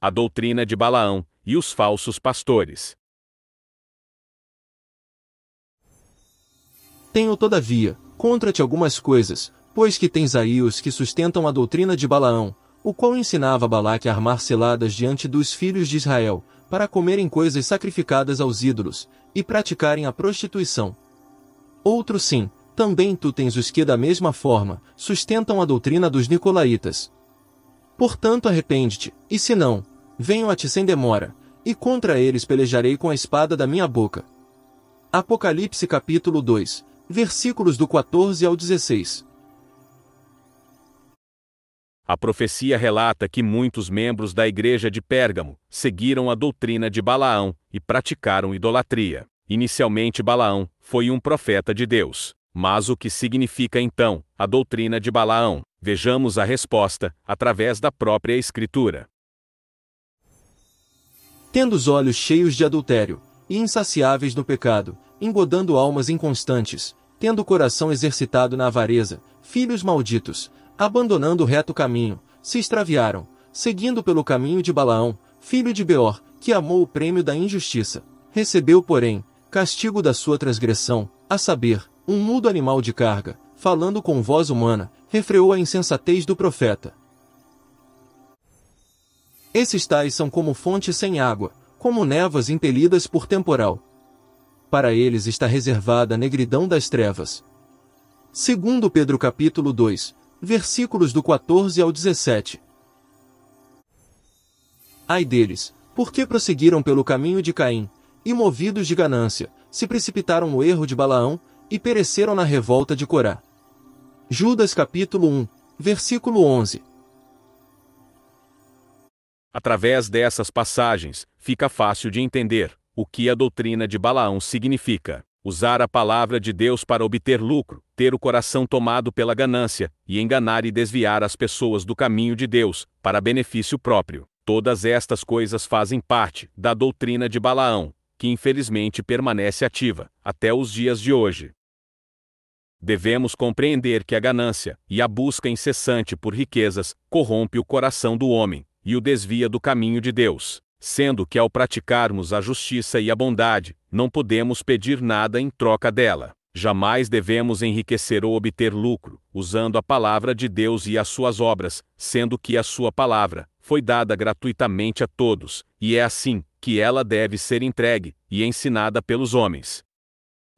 A doutrina de Balaão e os falsos pastores. Tenho, todavia, contra-te algumas coisas, pois que tens aí os que sustentam a doutrina de Balaão, o qual ensinava Balaque a armar ciladas diante dos filhos de Israel, para comerem coisas sacrificadas aos ídolos, e praticarem a prostituição. Outro sim, também tu tens os que da mesma forma, sustentam a doutrina dos Nicolaitas. Portanto arrepende-te, e se não, venho a ti sem demora, e contra eles pelejarei com a espada da minha boca. Apocalipse capítulo 2, versículos do 14 ao 16. A profecia relata que muitos membros da igreja de Pérgamo seguiram a doutrina de Balaão e praticaram idolatria. Inicialmente Balaão foi um profeta de Deus. Mas o que significa então a doutrina de Balaão? Vejamos a resposta através da própria Escritura. Tendo os olhos cheios de adultério, e insaciáveis no pecado, engodando almas inconstantes, tendo o coração exercitado na avareza, filhos malditos, abandonando o reto caminho, se extraviaram, seguindo pelo caminho de Balaão, filho de Beor, que amou o prêmio da injustiça. Recebeu, porém, castigo da sua transgressão, a saber, um mudo animal de carga, falando com voz humana, refreou a insensatez do profeta. Esses tais são como fontes sem água, como névoas impelidas por temporal. Para eles está reservada a negridão das trevas. Segundo Pedro capítulo 2, versículos do 14 ao 17. Ai deles, porque prosseguiram pelo caminho de Caim, e movidos de ganância, se precipitaram no erro de Balaão, e pereceram na revolta de Corá. Judas capítulo 1, versículo 11. Através dessas passagens, fica fácil de entender o que a doutrina de Balaão significa. Usar a palavra de Deus para obter lucro, ter o coração tomado pela ganância, e enganar e desviar as pessoas do caminho de Deus, para benefício próprio. Todas estas coisas fazem parte da doutrina de Balaão, que infelizmente permanece ativa até os dias de hoje. Devemos compreender que a ganância e a busca incessante por riquezas corrompe o coração do homem e o desvia do caminho de Deus, sendo que ao praticarmos a justiça e a bondade, não podemos pedir nada em troca dela. Jamais devemos enriquecer ou obter lucro, usando a palavra de Deus e as suas obras, sendo que a sua palavra foi dada gratuitamente a todos, e é assim que ela deve ser entregue e ensinada pelos homens.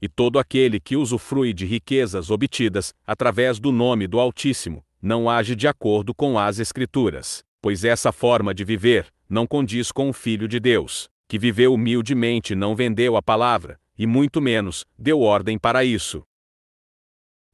E todo aquele que usufrui de riquezas obtidas através do nome do Altíssimo, não age de acordo com as Escrituras, pois essa forma de viver não condiz com o Filho de Deus, que viveu humildemente e não vendeu a palavra, e muito menos deu ordem para isso.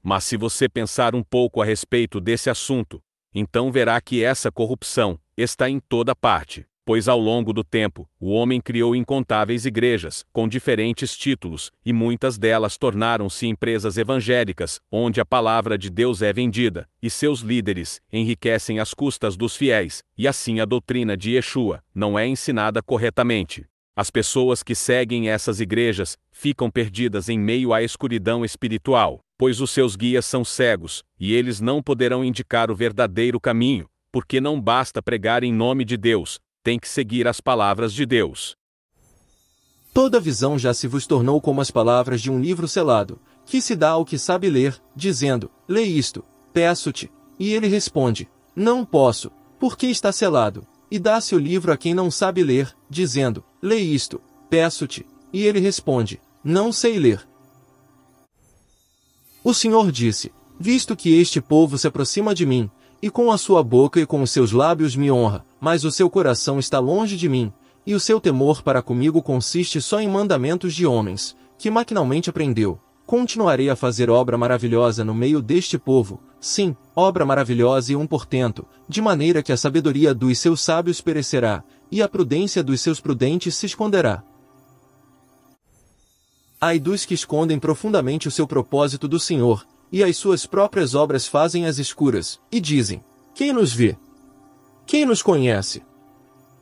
Mas se você pensar um pouco a respeito desse assunto, então verá que essa corrupção está em toda parte. Pois ao longo do tempo, o homem criou incontáveis igrejas, com diferentes títulos, e muitas delas tornaram-se empresas evangélicas, onde a palavra de Deus é vendida, e seus líderes enriquecem às custas dos fiéis, e assim a doutrina de Yeshua não é ensinada corretamente. As pessoas que seguem essas igrejas ficam perdidas em meio à escuridão espiritual, pois os seus guias são cegos, e eles não poderão indicar o verdadeiro caminho, porque não basta pregar em nome de Deus, tem que seguir as palavras de Deus. Toda visão já se vos tornou como as palavras de um livro selado, que se dá ao que sabe ler, dizendo, lê isto, peço-te. E ele responde, não posso, porque está selado. E dá-se o livro a quem não sabe ler, dizendo, lê isto, peço-te. E ele responde, não sei ler. O Senhor disse, visto que este povo se aproxima de mim, e com a sua boca e com os seus lábios me honra, mas o seu coração está longe de mim, e o seu temor para comigo consiste só em mandamentos de homens, que maquinalmente aprendeu. Continuarei a fazer obra maravilhosa no meio deste povo, sim, obra maravilhosa e um portento, de maneira que a sabedoria dos seus sábios perecerá, e a prudência dos seus prudentes se esconderá. Ai dos que escondem profundamente o seu propósito do Senhor, e as suas próprias obras fazem às escuras, e dizem, quem nos vê? Quem nos conhece?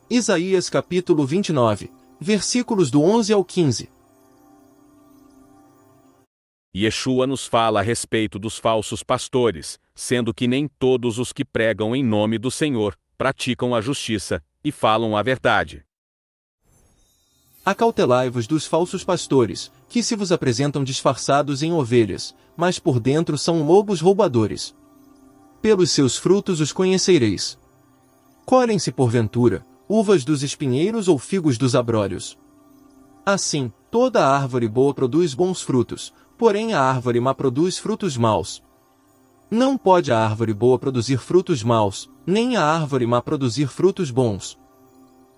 Isaías capítulo 29, versículos do 11 ao 15. Yeshua nos fala a respeito dos falsos pastores, sendo que nem todos os que pregam em nome do Senhor praticam a justiça e falam a verdade. Acautelai-vos dos falsos pastores, que se vos apresentam disfarçados em ovelhas, mas por dentro são lobos roubadores. Pelos seus frutos os conhecereis. Colhem-se porventura uvas dos espinheiros ou figos dos abrolhos? Assim, toda árvore boa produz bons frutos, porém a árvore má produz frutos maus. Não pode a árvore boa produzir frutos maus, nem a árvore má produzir frutos bons.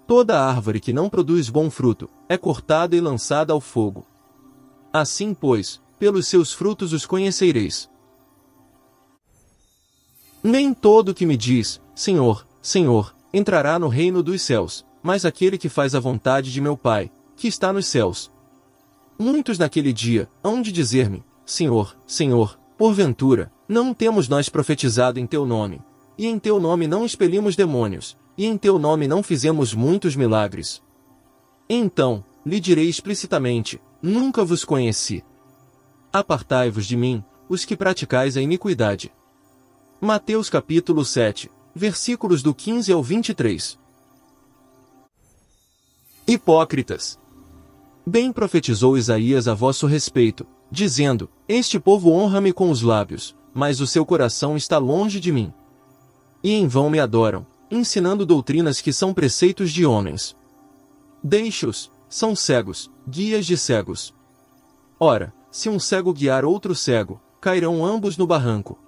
Toda árvore que não produz bom fruto, é cortada e lançada ao fogo. Assim, pois, pelos seus frutos os conhecereis. Nem todo que me diz, Senhor, Senhor, entrará no reino dos céus, mas aquele que faz a vontade de meu Pai, que está nos céus. Muitos naquele dia hão de dizer-me, Senhor, Senhor, porventura, não temos nós profetizado em teu nome, e em teu nome não expelimos demônios, e em teu nome não fizemos muitos milagres? Então, lhe direi explicitamente, nunca vos conheci. Apartai-vos de mim, os que praticais a iniquidade. Mateus capítulo 7, versículos do 15 ao 23. Hipócritas! Bem profetizou Isaías a vosso respeito, dizendo, este povo honra-me com os lábios, mas o seu coração está longe de mim. E em vão me adoram, ensinando doutrinas que são preceitos de homens. Deixe-os, são cegos, guias de cegos. Ora, se um cego guiar outro cego, cairão ambos no barranco.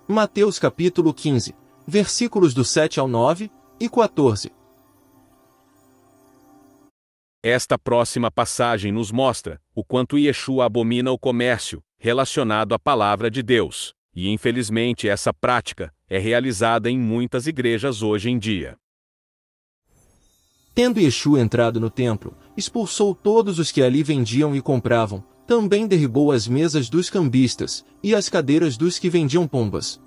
Mateus capítulo 15, versículos do 7 ao 9 e 14. Esta próxima passagem nos mostra o quanto Yeshua abomina o comércio relacionado à palavra de Deus, e infelizmente essa prática é realizada em muitas igrejas hoje em dia. Tendo Yeshua entrado no templo, expulsou todos os que ali vendiam e compravam, também derribou as mesas dos cambistas, e as cadeiras dos que vendiam pombas.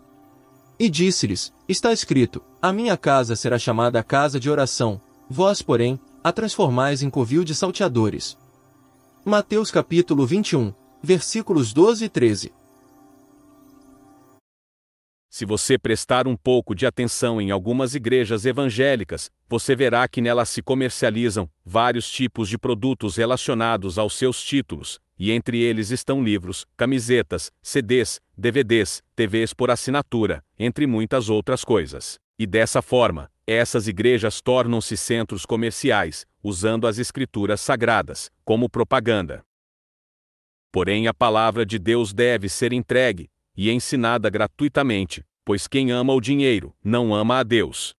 E disse-lhes, está escrito, a minha casa será chamada a casa de oração, vós, porém, a transformais em covil de salteadores. Mateus capítulo 21, versículos 12 e 13. Se você prestar um pouco de atenção em algumas igrejas evangélicas, você verá que nelas se comercializam vários tipos de produtos relacionados aos seus títulos, e entre eles estão livros, camisetas, CDs, DVDs, TVs por assinatura, entre muitas outras coisas. E dessa forma, essas igrejas tornam-se centros comerciais, usando as escrituras sagradas como propaganda. Porém, a palavra de Deus deve ser entregue e ensinada gratuitamente, pois quem ama o dinheiro não ama a Deus.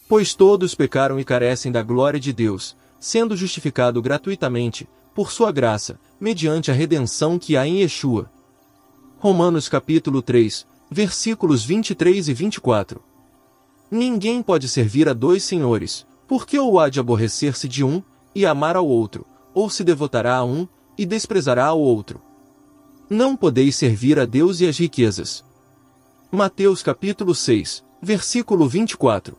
Pois todos pecaram e carecem da glória de Deus, sendo justificado gratuitamente, por sua graça, mediante a redenção que há em Yeshua. Romanos capítulo 3, versículos 23 e 24. Ninguém pode servir a dois senhores, porque ou há de aborrecer-se de um, e amar ao outro, ou se devotará a um, e desprezará ao outro. Não podeis servir a Deus e às riquezas. Mateus capítulo 6, versículo 24.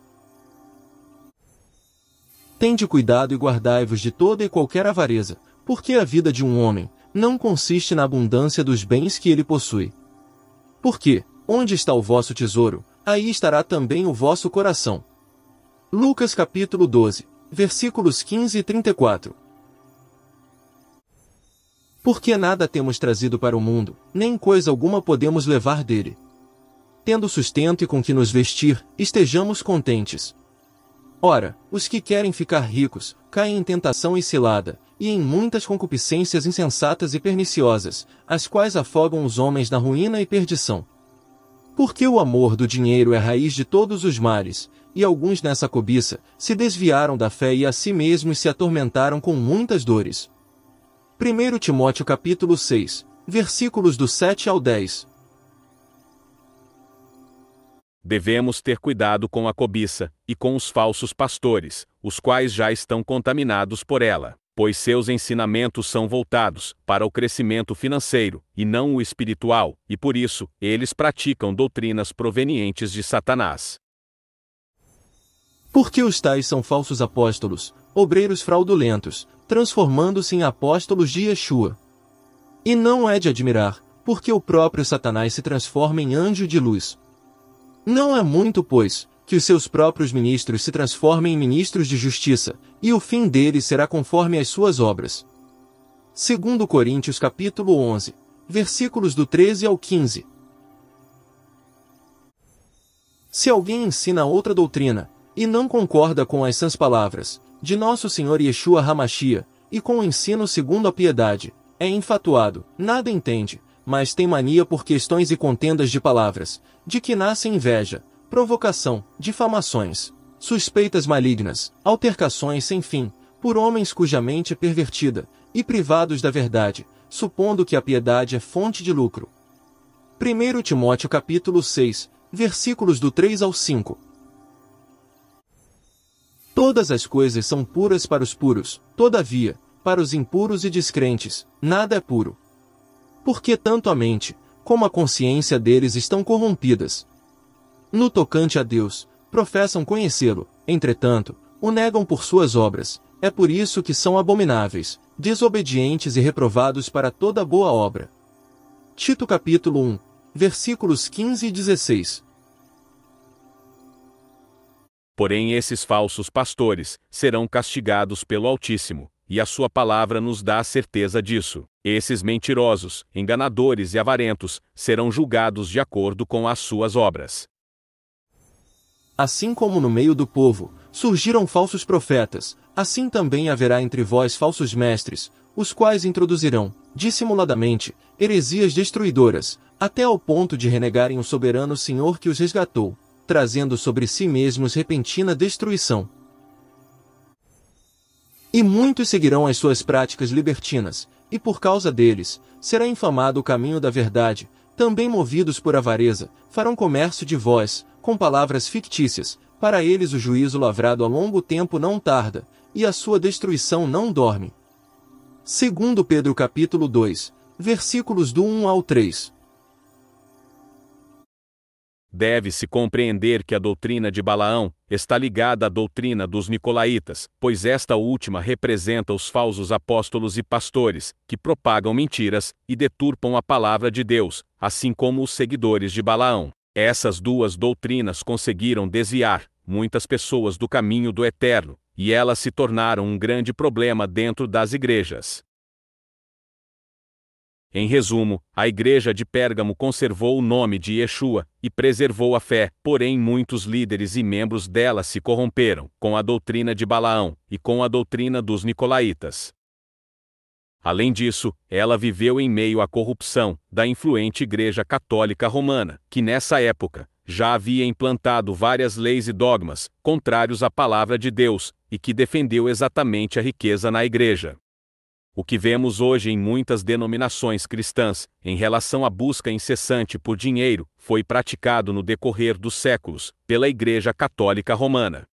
Tende cuidado e guardai-vos de toda e qualquer avareza, porque a vida de um homem não consiste na abundância dos bens que ele possui. Porque, onde está o vosso tesouro, aí estará também o vosso coração. Lucas capítulo 12, versículos 15 e 34. Porque nada temos trazido para o mundo, nem coisa alguma podemos levar dele. Tendo sustento e com que nos vestir, estejamos contentes. Ora, os que querem ficar ricos, caem em tentação e cilada, e em muitas concupiscências insensatas e perniciosas, as quais afogam os homens na ruína e perdição. Porque o amor do dinheiro é a raiz de todos os males, e alguns nessa cobiça, se desviaram da fé e a si mesmos se atormentaram com muitas dores. 1 Timóteo capítulo 6, versículos do 7 ao 10. Devemos ter cuidado com a cobiça, e com os falsos pastores, os quais já estão contaminados por ela, pois seus ensinamentos são voltados para o crescimento financeiro, e não o espiritual, e por isso, eles praticam doutrinas provenientes de Satanás. Porque os tais são falsos apóstolos, obreiros fraudulentos, transformando-se em apóstolos de Yeshua. E não é de admirar, porque o próprio Satanás se transforma em anjo de luz. Não é muito, pois, que os seus próprios ministros se transformem em ministros de justiça, e o fim deles será conforme as suas obras. 2 Coríntios capítulo 11, versículos do 13 ao 15. Se alguém ensina outra doutrina, e não concorda com as sãs palavras de nosso Senhor Yeshua HaMashiach, e com o ensino segundo a piedade, é enfatuado, nada entende, mas tem mania por questões e contendas de palavras, de que nasce inveja, provocação, difamações, suspeitas malignas, altercações sem fim, por homens cuja mente é pervertida, e privados da verdade, supondo que a piedade é fonte de lucro. 1 Timóteo capítulo 6, versículos do 3 ao 5. Todas as coisas são puras para os puros, todavia, para os impuros e descrentes, nada é puro. Porque tanto a mente, como a consciência deles estão corrompidas. No tocante a Deus, professam conhecê-lo, entretanto, o negam por suas obras, é por isso que são abomináveis, desobedientes e reprovados para toda boa obra. Tito capítulo 1, versículos 15 e 16. Porém esses falsos pastores serão castigados pelo Altíssimo, e a sua palavra nos dá a certeza disso. Esses mentirosos, enganadores e avarentos serão julgados de acordo com as suas obras. Assim como no meio do povo surgiram falsos profetas, assim também haverá entre vós falsos mestres, os quais introduzirão, dissimuladamente, heresias destruidoras, até ao ponto de renegarem o soberano Senhor que os resgatou, trazendo sobre si mesmos repentina destruição. E muitos seguirão as suas práticas libertinas, e por causa deles, será infamado o caminho da verdade, também movidos por avareza, farão comércio de vós, com palavras fictícias, para eles o juízo lavrado a longo tempo não tarda, e a sua destruição não dorme. 2 Pedro capítulo 2, versículos do 1 ao 3. Deve-se compreender que a doutrina de Balaão está ligada à doutrina dos nicolaítas, pois esta última representa os falsos apóstolos e pastores, que propagam mentiras e deturpam a palavra de Deus, assim como os seguidores de Balaão. Essas duas doutrinas conseguiram desviar muitas pessoas do caminho do Eterno, e elas se tornaram um grande problema dentro das igrejas. Em resumo, a igreja de Pérgamo conservou o nome de Yeshua e preservou a fé, porém muitos líderes e membros dela se corromperam com a doutrina de Balaão e com a doutrina dos nicolaítas. Além disso, ela viveu em meio à corrupção da influente Igreja Católica Romana, que nessa época já havia implantado várias leis e dogmas contrários à palavra de Deus e que defendeu exatamente a riqueza na igreja. O que vemos hoje em muitas denominações cristãs, em relação à busca incessante por dinheiro, foi praticado no decorrer dos séculos, pela Igreja Católica Romana.